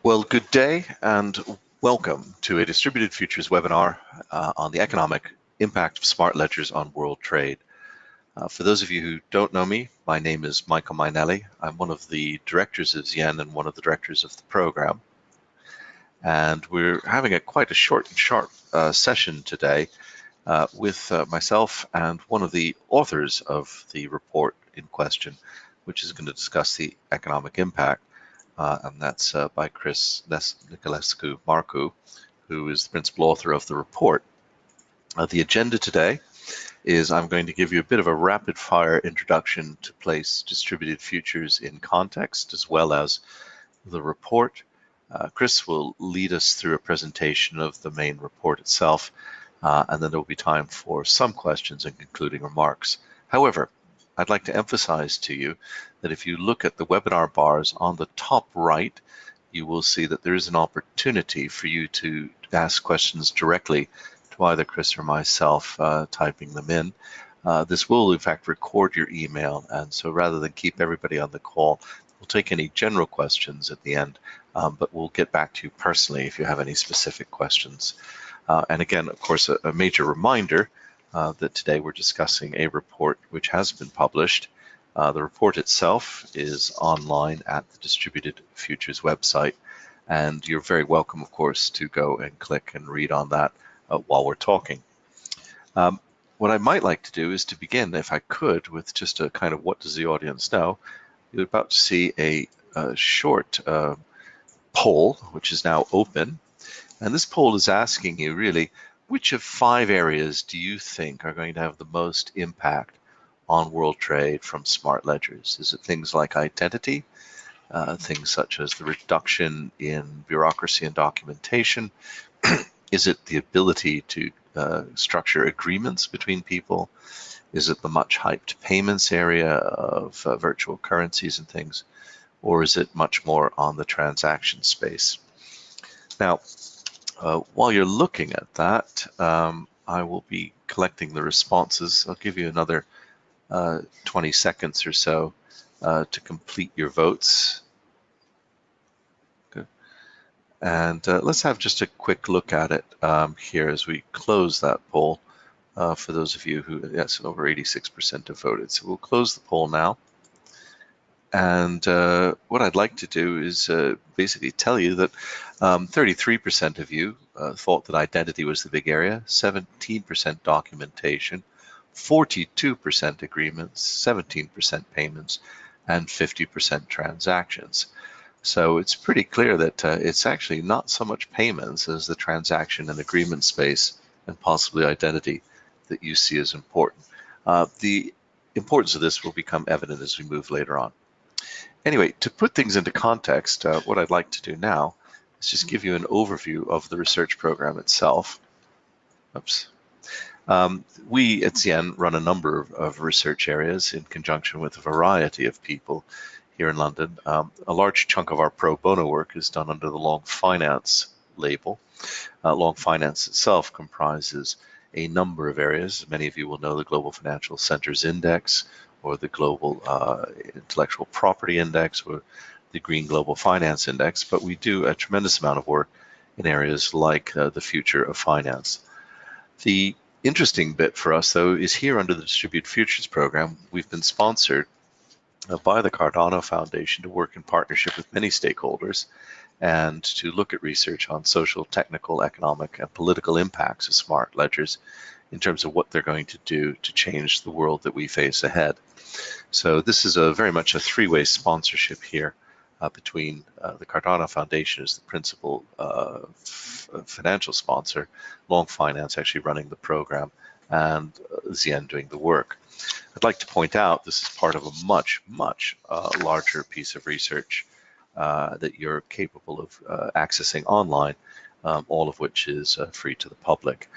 Well, good day and welcome to a Distributed Futures webinar on the economic impact of smart ledgers on world trade. For those of you who don't know me, my name is Michael Mainelli. I'm one of the directors of Zien and one of the directors of the program. And we're having quite a short and sharp session today with myself and one of the authors of the report in question, which is going to discuss the economic impact. And that's by Chris Nicolescu-Marcu, who is the principal author of the report. The agenda today is I'm going to give you a bit of a rapid-fire introduction to place distributed futures in context, as well as the report. Chris will lead us through a presentation of the main report itself, and then there will be time for some questions and concluding remarks. However, I'd like to emphasize to you that if you look at the webinar bars on the top right, you will see that there is an opportunity for you to ask questions directly to either Chris or myself, typing them in. This will in fact record your email, and so rather than keep everybody on the call, we'll take any general questions at the end, but we'll get back to you personally if you have any specific questions. And again, of course, a major reminder that today we're discussing a report which has been published. The report itself is online at the Distributed Futures website, and you're very welcome, of course, to go and click and read on that while we're talking. What I might like to do is to begin, if I could, with just a kind of what does the audience know. You're about to see a short poll, which is now open. And this poll is asking you really, which of 5 areas do you think are going to have the most impact on world trade from smart ledgers? Is it things like identity, things such as the reduction in bureaucracy and documentation? Is it the ability to structure agreements between people? Is it the much hyped payments area of virtual currencies and things? Or is it much more on the transaction space? Now, while you're looking at that, I will be collecting the responses. I'll give you another 20 seconds or so to complete your votes. Good. And let's have just a quick look at it here as we close that poll. For those of you who, yes, over 86% have voted. So we'll close the poll now. And what I'd like to do is basically tell you that 33% of you thought that identity was the big area, 17% documentation, 42% agreements, 17% payments, and 50% transactions. So it's pretty clear that it's actually not so much payments as the transaction and agreement space and possibly identity that you see as important. The importance of this will become evident as we move later on. Anyway, to put things into context, what I'd like to do now is just give you an overview of the research program itself. Oops. We at Zien run a number of research areas in conjunction with a variety of people here in London. A large chunk of our pro bono work is done under the Long Finance label. Long Finance itself comprises a number of areas. Many of you will know the Global Financial Centers Index, or the Global Intellectual Property Index, or the Green Global Finance Index, but we do a tremendous amount of work in areas like the future of finance. The interesting bit for us, though, is here under the Distributed Futures program, we've been sponsored by the Cardona Foundation to work in partnership with many stakeholders and to look at research on social, technical, economic, and political impacts of smart ledgers in terms of what they're going to do to change the world that we face ahead. So this is very much a three-way sponsorship here between the Cardona Foundation as the principal financial sponsor, Long Finance actually running the program, and Zien doing the work. I'd like to point out this is part of a much, much larger piece of research that you're capable of accessing online, all of which is free to the public.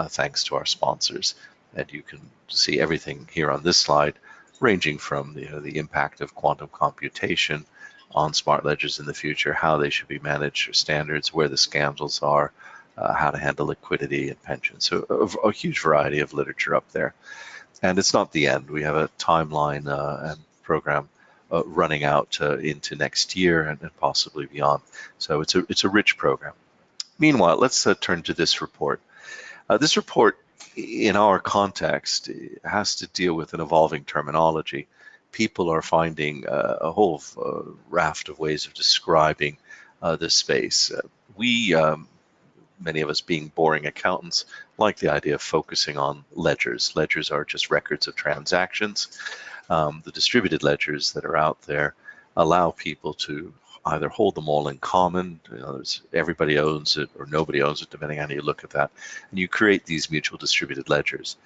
Thanks to our sponsors. And you can see everything here on this slide, ranging from the impact of quantum computation on smart ledgers in the future, how they should be managed, or standards, where the scandals are, how to handle liquidity and pensions. So a huge variety of literature up there. And it's not the end. We have a timeline and program running out into next year and possibly beyond. So it's a rich program. Meanwhile, let's turn to this report. This report, in our context, has to deal with an evolving terminology. People are finding a whole raft of ways of describing this space. Many of us being boring accountants, like the idea of focusing on ledgers. Ledgers are just records of transactions. The distributed ledgers that are out there allow people to either hold them all in common, everybody owns it or nobody owns it, depending on how you look at that, and you create these mutual distributed ledgers.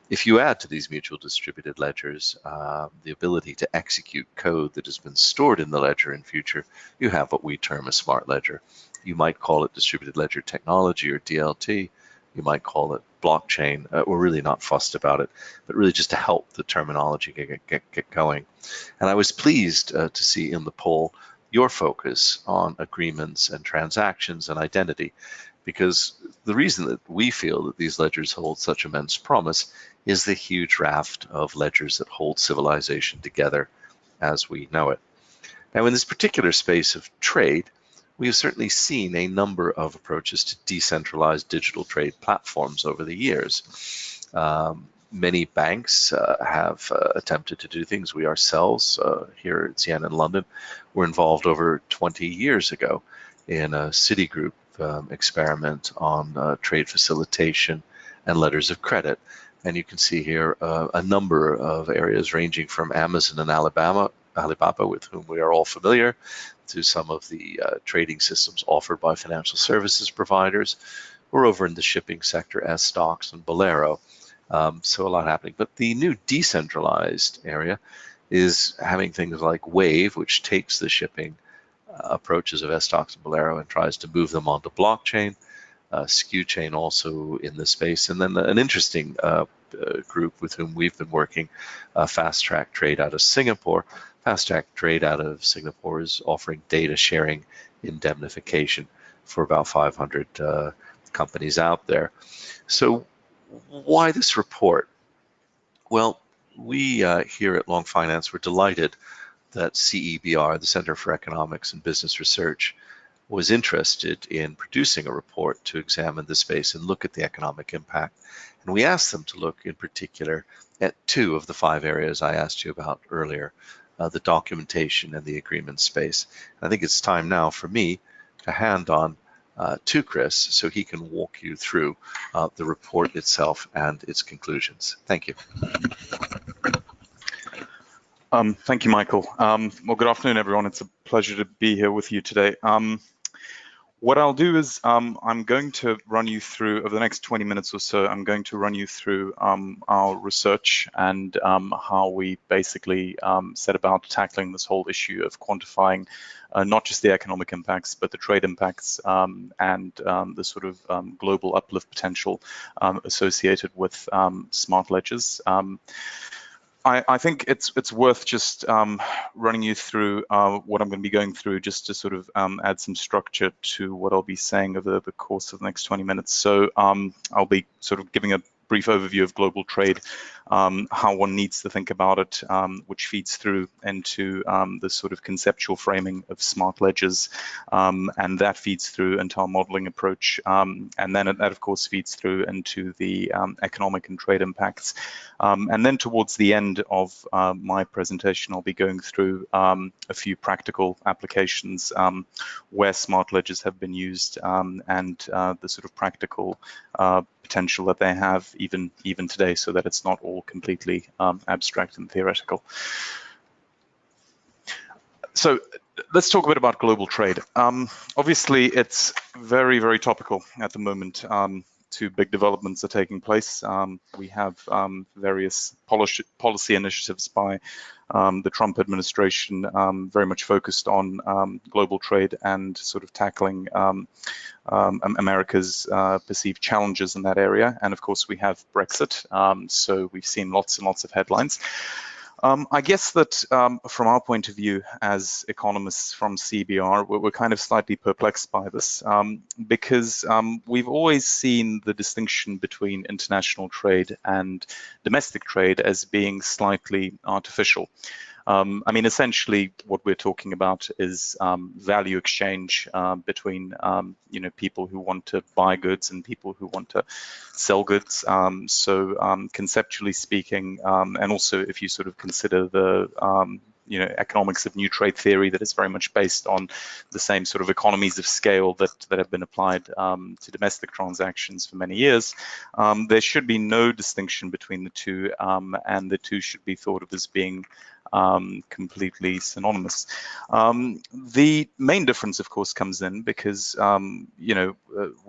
If you add to these mutual distributed ledgers the ability to execute code that has been stored in the ledger in future, you have what we term a smart ledger. You might call it distributed ledger technology or DLT. You might call it blockchain. We're really not fussed about it, but really just to help the terminology get going. And I was pleased to see in the poll your focus on agreements and transactions and identity, because the reason that we feel that these ledgers hold such immense promise is the huge raft of ledgers that hold civilization together as we know it. Now, in this particular space of trade, we have certainly seen a number of approaches to decentralized digital trade platforms over the years. Many banks have attempted to do things. We ourselves here at Siena in London were involved over 20 years ago in a Citigroup experiment on trade facilitation and letters of credit. And you can see here a number of areas ranging from Amazon and Alibaba, with whom we are all familiar, to some of the trading systems offered by financial services providers, or over in the shipping sector as Stocks and Bolero. So a lot happening. But the new decentralized area is having things like Wave, which takes the shipping approaches of Stocks and Bolero and tries to move them onto blockchain. SKU Chain also in this space. And then an interesting group with whom we've been working, Fast Track Trade out of Singapore. Fast Track Trade out of Singapore is offering data sharing indemnification for about 500 companies out there. So why this report? Well, we here at Long Finance were delighted that CEBR, the Center for Economics and Business Research, was interested in producing a report to examine the space and look at the economic impact. And we asked them to look in particular at 2 of the 5 areas I asked you about earlier, the documentation and the agreement space. And I think it's time now for me to hand on to Chris so he can walk you through the report itself and its conclusions. Thank you. Thank you, Michael. Well, good afternoon, everyone. It's a pleasure to be here with you today. What I'll do is I'm going to run you through, over the next 20 minutes or so, I'm going to run you through our research and how we basically set about tackling this whole issue of quantifying not just the economic impacts, but the trade impacts and the sort of global uplift potential associated with smart ledgers. I think it's worth just running you through what I'm going to be going through, just to sort of add some structure to what I'll be saying over the course of the next 20 minutes. So I'll be sort of giving a brief overview of global trade, how one needs to think about it, which feeds through into the sort of conceptual framing of smart ledgers, and that feeds through into our modeling approach, and then that of course feeds through into the economic and trade impacts. And then towards the end of my presentation, I'll be going through a few practical applications where smart ledgers have been used, and the sort of practical potential that they have even today, so that it's not all completely abstract and theoretical. So let's talk a bit about global trade. Obviously, it's very, very topical at the moment. 2 big developments are taking place. We have various policy initiatives by the Trump administration, very much focused on global trade and sort of tackling America's perceived challenges in that area. And of course, we have Brexit. So we've seen lots and lots of headlines. I guess that from our point of view as economists from CBR, we're kind of slightly perplexed by this because we've always seen the distinction between international trade and domestic trade as being slightly artificial. I mean, essentially, what we're talking about is value exchange between people who want to buy goods and people who want to sell goods. So conceptually speaking, and also if you sort of consider the economics of new trade theory that is very much based on the same sort of economies of scale that have been applied to domestic transactions for many years, there should be no distinction between the two, and the two should be thought of as being completely synonymous. The main difference, of course, comes in because,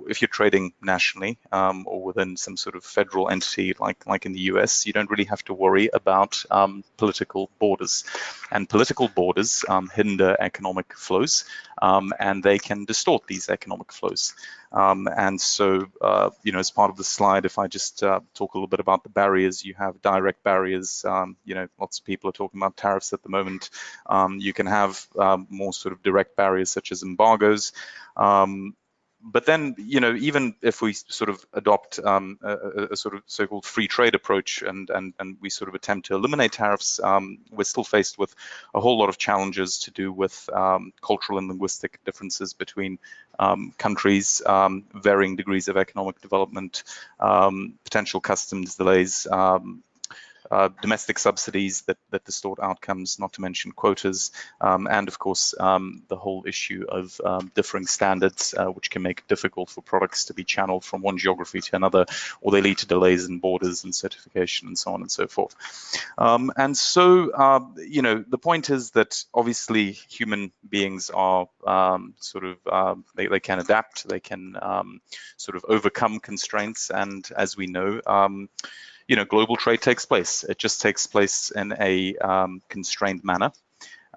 if you're trading nationally or within some sort of federal entity like in the US, you don't really have to worry about political borders. And political borders hinder economic flows, and they can distort these economic flows. And so, as part of the slide, if I just talk a little bit about the barriers, you have direct barriers. Lots of people are talking about tariffs at the moment. You can have more sort of direct barriers such as embargoes. But then, even if we sort of adopt a sort of so-called free trade approach and we sort of attempt to eliminate tariffs, we're still faced with a whole lot of challenges to do with cultural and linguistic differences between countries, varying degrees of economic development, potential customs delays, domestic subsidies that distort outcomes, not to mention quotas, and of course the whole issue of differing standards, which can make it difficult for products to be channeled from one geography to another, or they lead to delays in borders and certification and so on and so forth. And so, the point is that obviously human beings are they can adapt, they can sort of overcome constraints, and as we know, global trade takes place. It just takes place in a constrained manner.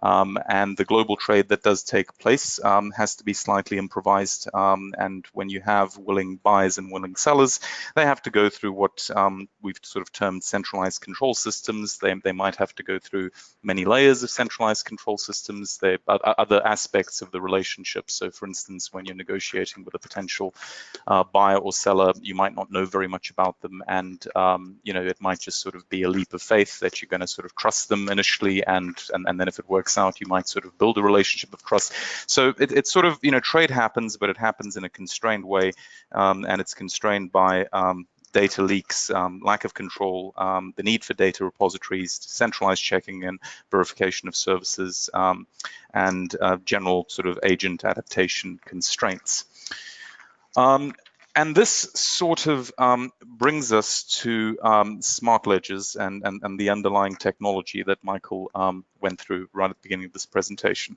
And the global trade that does take place has to be slightly improvised. And when you have willing buyers and willing sellers, they have to go through what we've sort of termed centralized control systems. They might have to go through many layers of centralized control systems. There are other aspects of the relationship. So for instance, when you're negotiating with a potential buyer or seller, you might not know very much about them. And, it might just sort of be a leap of faith that you're going to sort of trust them initially. And then if it works out, you might sort of build a relationship of trust. So it's sort of, trade happens, but it happens in a constrained way, and it's constrained by data leaks, lack of control, the need for data repositories, centralized checking and verification of services, and general sort of agent adaptation constraints. And this sort of brings us to smart ledgers and the underlying technology that Michael went through right at the beginning of this presentation.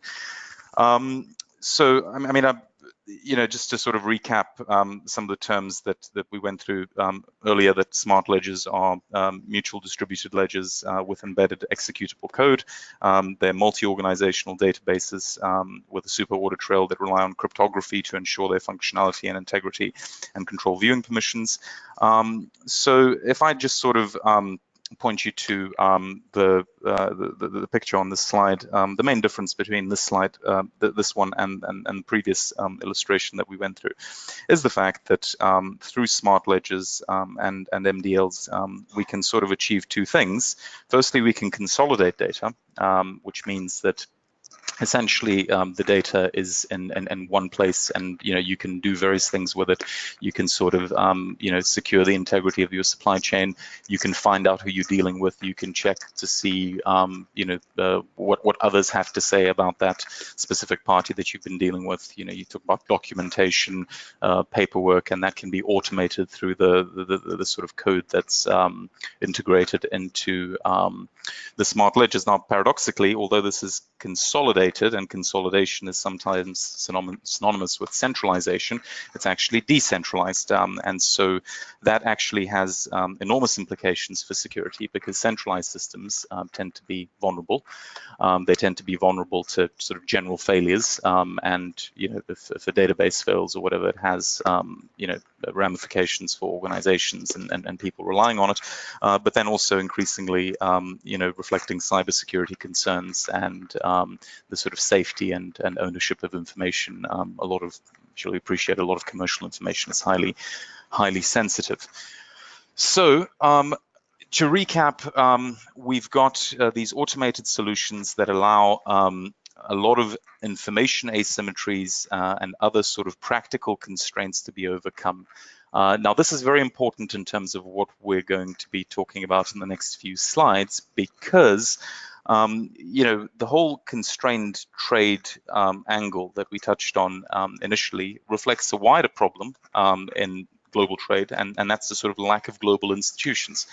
So, I mean, just to sort of recap some of the terms that we went through earlier, that smart ledgers are mutual distributed ledgers with embedded executable code. They're multi-organizational databases with a super audit trail that rely on cryptography to ensure their functionality and integrity and control viewing permissions. So if I just sort of point you to the picture on this slide. The main difference between this slide, this one, and the previous illustration that we went through is the fact that through smart ledgers and MDLs, we can sort of achieve two things. Firstly, we can consolidate data, which means that essentially the data is in one place, and you can do various things with it. You can sort of secure the integrity of your supply chain. You can find out who you're dealing with. You can check to see what others have to say about that specific party that you've been dealing with. You talk about documentation, paperwork, and that can be automated through the sort of code that's integrated into the smart ledgers. Now, paradoxically, although this is consolidated, and consolidation is sometimes synonymous with centralization, it's actually decentralized. And so that actually has enormous implications for security, because centralized systems tend to be vulnerable. They tend to be vulnerable to sort of general failures. And, if a database fails or whatever, it has, ramifications for organizations and people relying on it. But then also increasingly, reflecting cybersecurity concerns and the sort of safety and ownership of information. Surely appreciate a lot of commercial information is highly sensitive. So To recap, we've got these automated solutions that allow a lot of information asymmetries and other sort of practical constraints to be overcome. Now, this is very important in terms of what we're going to be talking about in the next few slides, because you know, the whole constrained trade angle that we touched on initially reflects a wider problem in global trade, and that's the sort of lack of global institutions.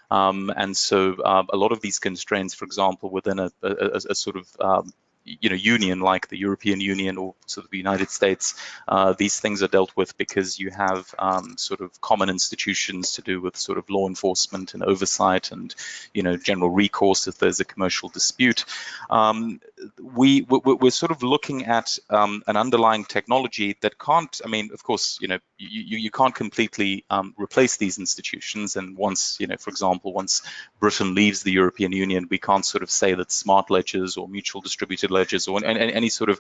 And so a lot of these constraints, for example, within a sort of you know, union like the European Union or sort of the United States, these things are dealt with because you have sort of common institutions to do with sort of law enforcement and oversight and, you know, general recourse if there's a commercial dispute. We're sort of looking at an underlying technology that can't, I mean, of course, you know, you can't completely replace these institutions. And once, you know, for example, once Britain leaves the European Union, we can't sort of say that smart ledgers or mutual distributed ledgers or any sort of,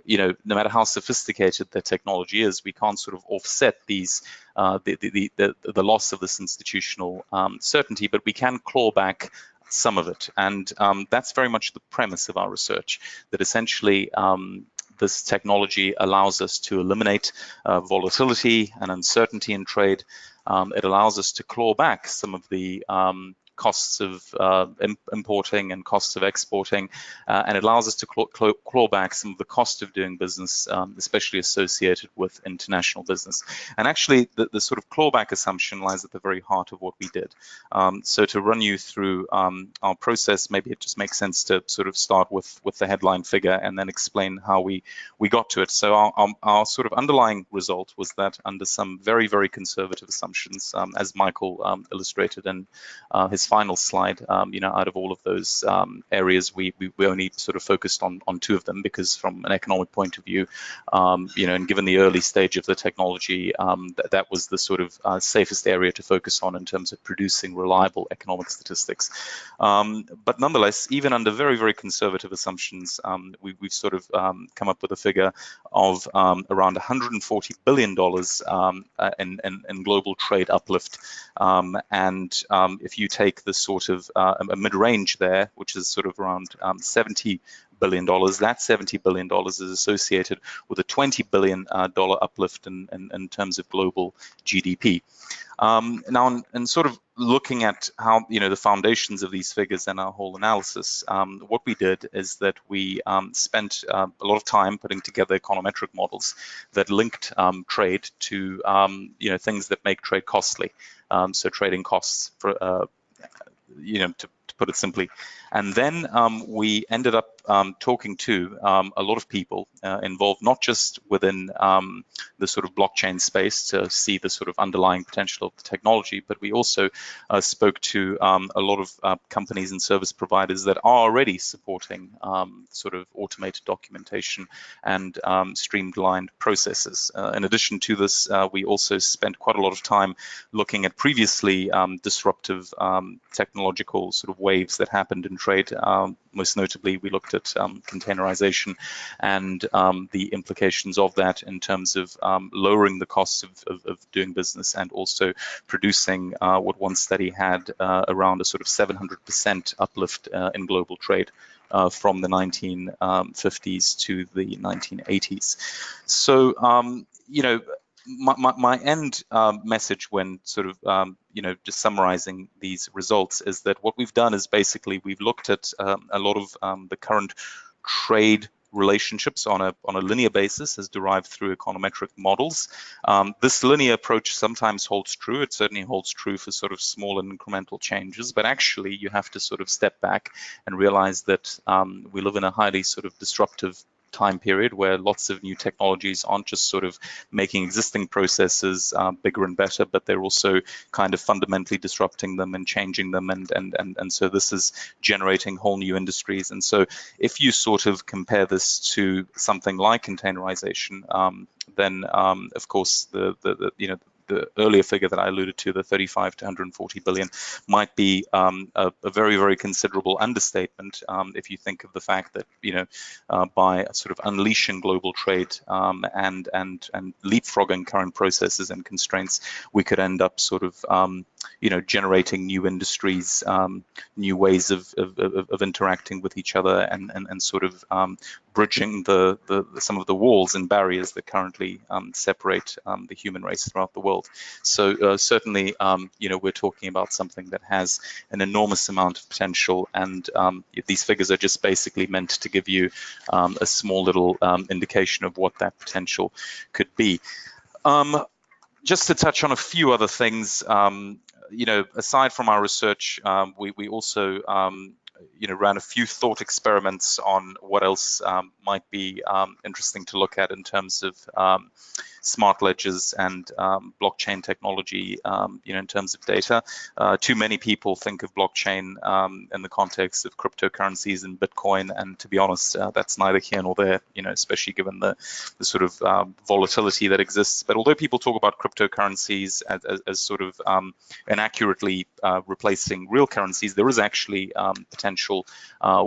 you know, no matter how sophisticated the technology is, we can't sort of offset these the loss of this institutional certainty, but we can claw back some of it. And that's very much the premise of our research, that essentially this technology allows us to eliminate volatility and uncertainty in trade. It allows us to claw back some of the costs of importing and costs of exporting, and it allows us to claw back some of the cost of doing business, especially associated with international business. And actually, the sort of clawback assumption lies at the very heart of what we did. So to run you through our process, maybe it just makes sense to sort of start with the headline figure and then explain how we got to it. So our sort of underlying result was that under some very, very conservative assumptions, as Michael illustrated in his final slide, you know, out of all of those areas, we only sort of focused on two of them, because from an economic point of view, you know, and given the early stage of the technology, that was the sort of safest area to focus on in terms of producing reliable economic statistics. But nonetheless, even under very, very conservative assumptions, we've sort of come up with a figure of around $140 billion in global trade uplift. And if you take the sort of a mid-range there, which is sort of around $70 billion, that $70 billion is associated with a $20 billion uplift in terms of global GDP. Now, in sort of looking at how, you know, the foundations of these figures and our whole analysis, what we did is that we spent a lot of time putting together econometric models that linked trade to, you know, things that make trade costly. So trading costs, for, you know, to put it simply. And then we ended up talking to a lot of people involved, not just within the sort of blockchain space to see the sort of underlying potential of the technology, but we also spoke to a lot of companies and service providers that are already supporting sort of automated documentation and streamlined processes. In addition to this, we also spent quite a lot of time looking at previously disruptive technological sort of waves that happened in trade. Most notably, we looked at containerization and the implications of that in terms of lowering the costs of doing business, and also producing what one study had around a sort of 700% uplift in global trade from the 1950s to the 1980s. So, you know, my end message when sort of, you know, just summarizing these results is that what we've done is basically we've looked at a lot of the current trade relationships on a linear basis as derived through econometric models. This linear approach sometimes holds true. It certainly holds true for sort of small and incremental changes, but actually you have to sort of step back and realize that we live in a highly sort of disruptive time period where lots of new technologies aren't just sort of making existing processes bigger and better, but they're also kind of fundamentally disrupting them and changing them, and so this is generating whole new industries. And so if you sort of compare this to something like containerization, then of course the you know, the earlier figure that I alluded to, the 35 to 140 billion, might be a very, very considerable understatement if you think of the fact that, you know, by sort of unleashing global trade and leapfrogging current processes and constraints, we could end up sort of generating new industries, new ways of interacting with each other, and sort of bridging some of the walls and barriers that currently separate the human race throughout the world. So certainly, we're talking about something that has an enormous amount of potential, and these figures are just basically meant to give you a small little indication of what that potential could be. Just to touch on a few other things, aside from our research, we also ran a few thought experiments on what else might be interesting to look at in terms of smart ledgers and blockchain technology, in terms of data. Too many people think of blockchain in the context of cryptocurrencies and Bitcoin, and to be honest, that's neither here nor there, especially given the sort of volatility that exists. But although people talk about cryptocurrencies as sort of inaccurately replacing real currencies, there is actually potential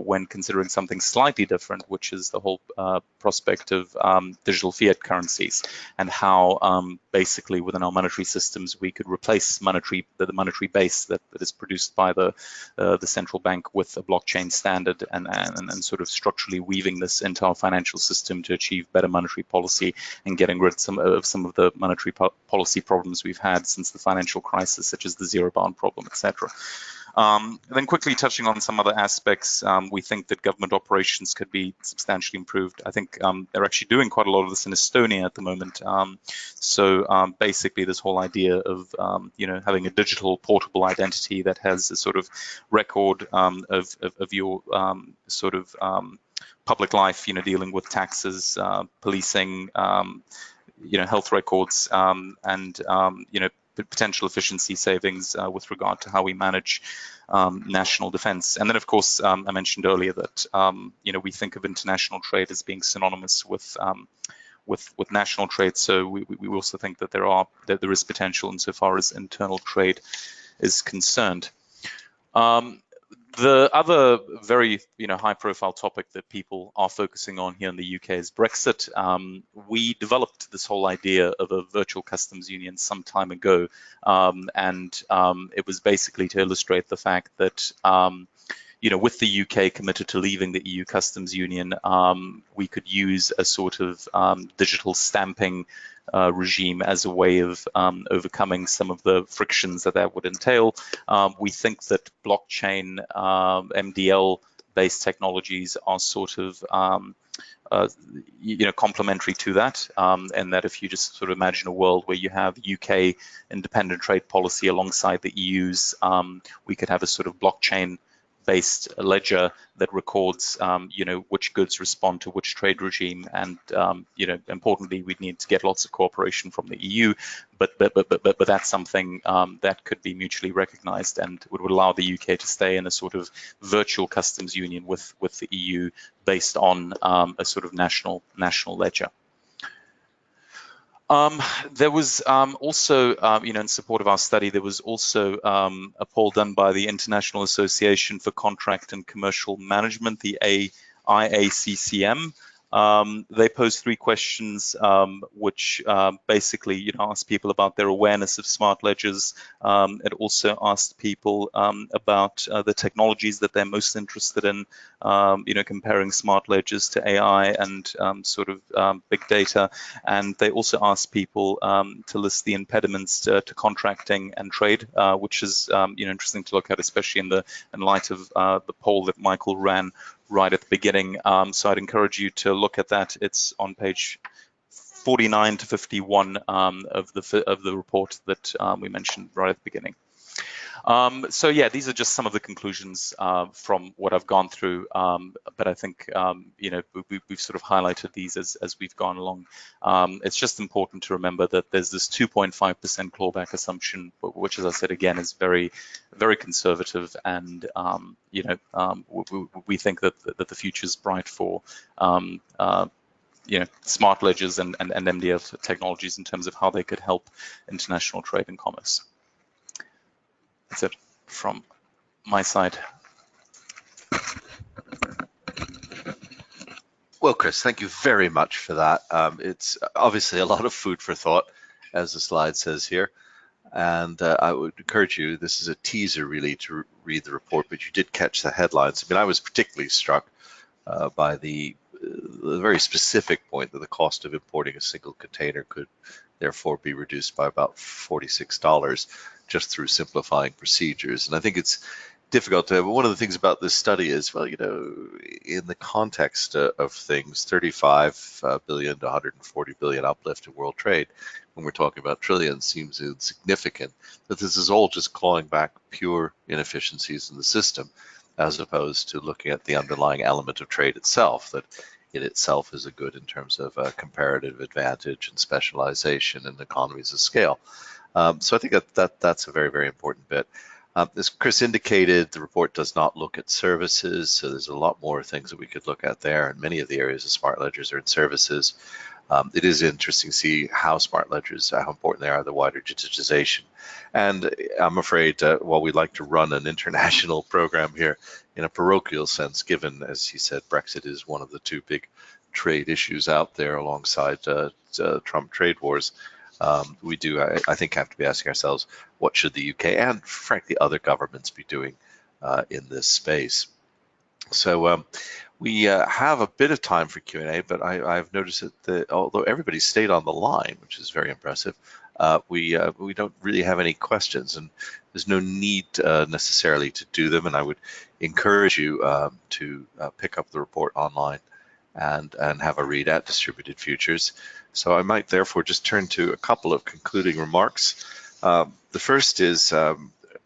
when considering something slightly different, which is the whole prospect of digital fiat currencies, and how basically within our monetary systems we could replace the monetary base that is produced by the central bank with a blockchain standard, and sort of structurally weaving this into our financial system to achieve better monetary policy and getting rid of some of the monetary policy problems we've had since the financial crisis, such as the zero bound problem, etc. Then quickly touching on some other aspects, we think that government operations could be substantially improved. I think they're actually doing quite a lot of this in Estonia at the moment. So basically this whole idea of having a digital portable identity that has a sort of record of your sort of public life, dealing with taxes, policing, health records, and potential efficiency savings with regard to how we manage national defense. And then, of course, I mentioned earlier that we think of international trade as being synonymous with national trade. So we also think that there is potential insofar as internal trade is concerned. The other very high-profile topic that people are focusing on here in the UK is Brexit. We developed this whole idea of a virtual customs union some time ago, and it was basically to illustrate the fact that with the UK committed to leaving the EU customs union, we could use a sort of digital stamping regime as a way of overcoming some of the frictions that would entail. We think that blockchain, MDL-based technologies are sort of complementary to that, and that if you just sort of imagine a world where you have UK independent trade policy alongside the EU's, we could have a sort of blockchain-based ledger that records, which goods respond to which trade regime, and importantly, we'd need to get lots of cooperation from the EU, but that's something that could be mutually recognized and would allow the UK to stay in a sort of virtual customs union with the EU based on a sort of national ledger. There was also, in support of our study, there was also a poll done by the International Association for Contract and Commercial Management, the IACCM. They posed 3 questions, which basically asked people about their awareness of smart ledgers. It also asked people about the technologies that they're most interested in, comparing smart ledgers to AI and sort of big data. And they also asked people to list the impediments to contracting and trade, which is interesting to look at, especially in light of the poll that Michael ran right at the beginning. So I'd encourage you to look at that. It's on page 49 to 51 of the report that we mentioned right at the beginning. So yeah, these are just some of the conclusions from what I've gone through, but I think we've sort of highlighted these as we've gone along. It's just important to remember that there's this 2.5% clawback assumption, which, as I said again, is very, very conservative, and we think that the future is bright for smart ledgers and MDL technologies in terms of how they could help international trade and commerce. That's it from my side. Well, Chris, thank you very much for that. It's obviously a lot of food for thought, as the slide says here. And I would encourage you, this is a teaser really, to read the report, but you did catch the headlines. I mean, I was particularly struck by the very specific point that the cost of importing a single container could therefore be reduced by about $46 just through simplifying procedures. And I think it's difficult to, but one of the things about this study is, well, in the context of things, 35 billion to 140 billion uplift in world trade, when we're talking about trillions, seems insignificant. But this is all just clawing back pure inefficiencies in the system, as opposed to looking at the underlying element of trade itself, that it itself is a good in terms of comparative advantage and specialization and economies of scale. So I think that's a very, very important bit. As Chris indicated, the report does not look at services, so there's a lot more things that we could look at there, and many of the areas of smart ledgers are in services. It is interesting to see how smart ledgers, how important they are, the wider digitization. And I'm afraid, while we'd like to run an international program here in a parochial sense, given, as he said, Brexit is one of the two big trade issues out there alongside Trump trade wars, we do, I think, have to be asking ourselves, what should the UK and, frankly, other governments be doing in this space? So we have a bit of time for Q&A, but I've noticed that although everybody stayed on the line, which is very impressive, we don't really have any questions, and there's no need necessarily to do them. And I would encourage you to pick up the report online and have a read at Distributed Futures. So I might therefore just turn to a couple of concluding remarks. The first is,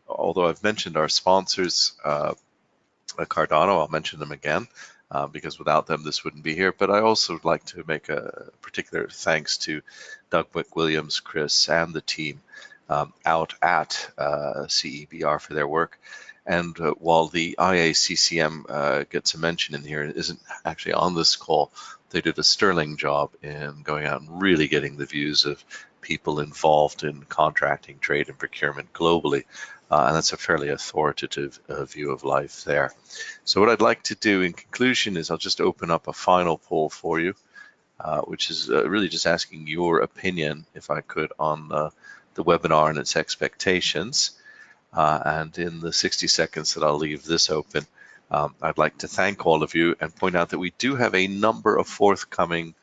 although I've mentioned our sponsors, Cardano, I'll mention them again, because without them this wouldn't be here. But I also would like to make a particular thanks to Doug McWilliams, Chris, and the team out at CEBR for their work. And while the IACCM gets a mention in here, isn't actually on this call, they did a sterling job in going out and really getting the views of people involved in contracting, trade, and procurement globally. And that's a fairly authoritative view of life there. So what I'd like to do in conclusion is I'll just open up a final poll for you, which is really just asking your opinion, if I could, on the webinar and its expectations. And in the 60 seconds that I'll leave this open, I'd like to thank all of you and point out that we do have a number of forthcoming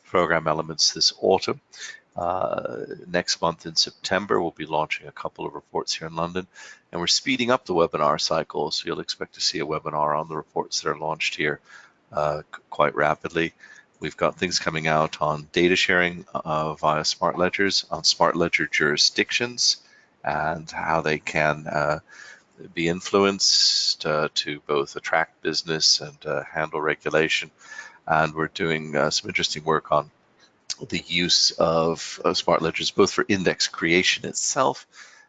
program elements this autumn. Next month in September, we'll be launching a couple of reports here in London, and we're speeding up the webinar cycle, so you'll expect to see a webinar on the reports that are launched here quite rapidly. We've got things coming out on data sharing via smart ledgers, on smart ledger jurisdictions, and how they can be influenced to both attract business and handle regulation. And we're doing some interesting work on the use of smart ledgers, both for index creation itself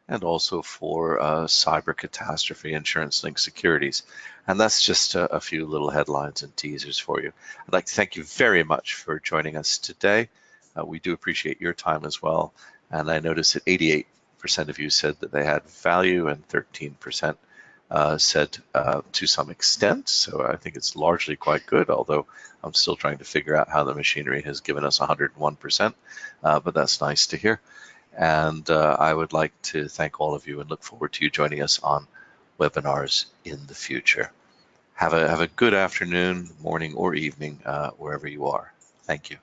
and also for cyber catastrophe insurance-linked securities. And that's just a few little headlines and teasers for you. I'd like to thank you very much for joining us today. We do appreciate your time as well. And I noticed that 88% of you said that they had value, and 13% said to some extent. So I think it's largely quite good, although I'm still trying to figure out how the machinery has given us 101%, but that's nice to hear. And I would like to thank all of you and look forward to you joining us on webinars in the future. Have a good afternoon, morning, or evening, wherever you are. Thank you.